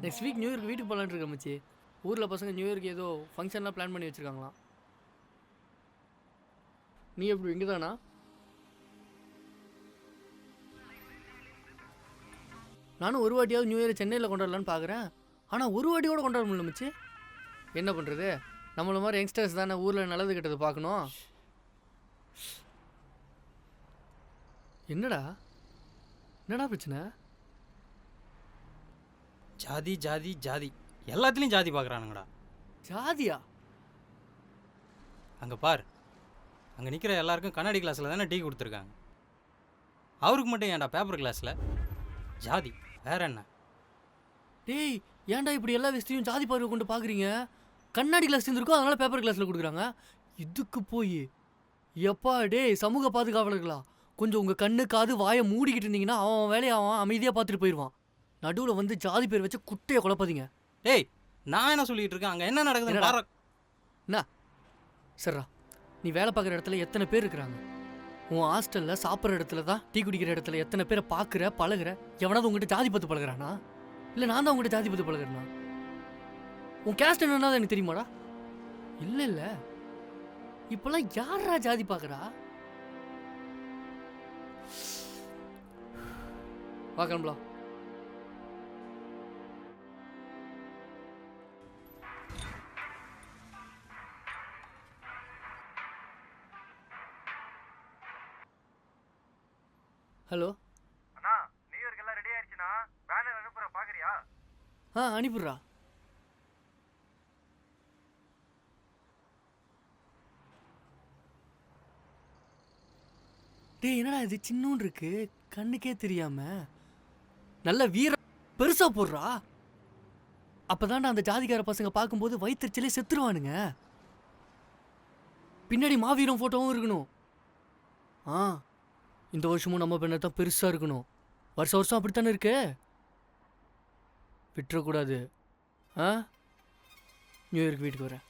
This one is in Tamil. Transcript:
நெக்ஸ்ட் வீக் நியூ இயர்க்கு வீட்டுக்கு போகலான்னு இருக்க மச்சி. ஊரில் பசங்க நியூ இயர்க்கு ஏதோ ஃபங்க்ஷன்லாம் பிளான் பண்ணி வச்சுருக்காங்களாம். நீ எப்படி இங்கே தானா? நானும் ஒரு வாட்டியாவது நியூ இயர் சென்னையில் கொண்டாடலான்னு பார்க்குறேன். ஆனால் ஒரு வாட்டி கூட கொண்டாட முடியல மச்சி. என்ன பண்ணுறது, நம்மள மாதிரி யங்ஸ்டர்ஸ் தானே ஊரில் நல்லது கெட்டது பார்க்கணும். என்னடா என்னடா பிரச்சனை? ஜாதி ஜாதி ஜாதி எல்லாத்துலேயும் ஜாதி பார்க்குறானுங்கடா. ஜாதியா? அங்கே பார், அங்கே நிற்கிற எல்லாருக்கும் கண்ணாடி கிளாஸில் தானே டீ கொடுத்துருக்காங்க. அவருக்கு மட்டும் ஏன்டா பேப்பர் கிளாஸில்? ஜாதி வேற என்ன? டேய், ஏன்டா இப்படி எல்லா விஷயத்தையும் ஜாதி பார்வை கொண்டு பார்க்குறீங்க? கண்ணாடி கிளாஸ் இருந்திருக்கோ அதனால பேப்பர் கிளாஸில் கொடுக்குறாங்க. இதுக்கு போய் எப்பா டேய் சமூக பாதுகாவலர்களா, கொஞ்சம் உங்கள் கண்ணு காது வாயை மூடிக்கிட்டு இருந்தீங்கன்னா அவன் வேலையை அவன் அமைதியாக பார்த்துட்டு போயிடுவான். நடுவில் வந்து ஜாதி பேர் வச்சு குட்டையை குழப்பாதீங்க. டேய், நான் என்ன சொல்லிட்டு இருக்கேன், அங்கே என்ன நடக்குதுன்னு பாரு. என்ன சரிடா, நீ வேலை பார்க்குற இடத்துல எத்தனை பேர் இருக்கிறாங்க? உன் ஹாஸ்டலில் சாப்பிட்ற இடத்துல தான், டீ குடிக்கிற இடத்துல எத்தனை பேரை பார்க்குற பழகுற? எவனாவது உங்கள்கிட்ட ஜாதி பார்த்து பழகுறானா? இல்லை நான் தான் உங்கள்கிட்ட ஜாதி பார்த்து பழகுறேனா? உன் கேஸ்ட் என்னன்னா எனக்கு தெரியுமாடா? இல்லை இல்லை, இப்போல்லாம் யாரா ஜாதி பார்க்குறா? பார்க்கணும்லாம். ஹலோ அண்ணா, நியூ இயர்க்கு எல்லாம் ரெடி ஆயிடுச்சுனா பேனர் அனுப்புறேன், பாக்குறியா? அனுப்பிடுறா. டேய் என்னடா இது சின்னூன்னு இருக்கு, கண்ணுக்கே தெரியாம. நல்ல வீர பெருசா போடுறா. அப்பதான்டா அந்த ஜாதிகார பசங்க பார்க்கும்போது வயிற்றுச்சலே செத்துருவானுங்க. பின்னாடி மாவீரம் போட்டோவும் இருக்கணும். இந்த வருஷமும் நம்ம பெண்ணை தான் பெருசா இருக்கணும். வருஷம் வருஷம் அப்படித்தானே இருக்கு, விட்டுறக்கூடாது. நியூ இயர்க்கு வீட்டுக்கு வரேன்.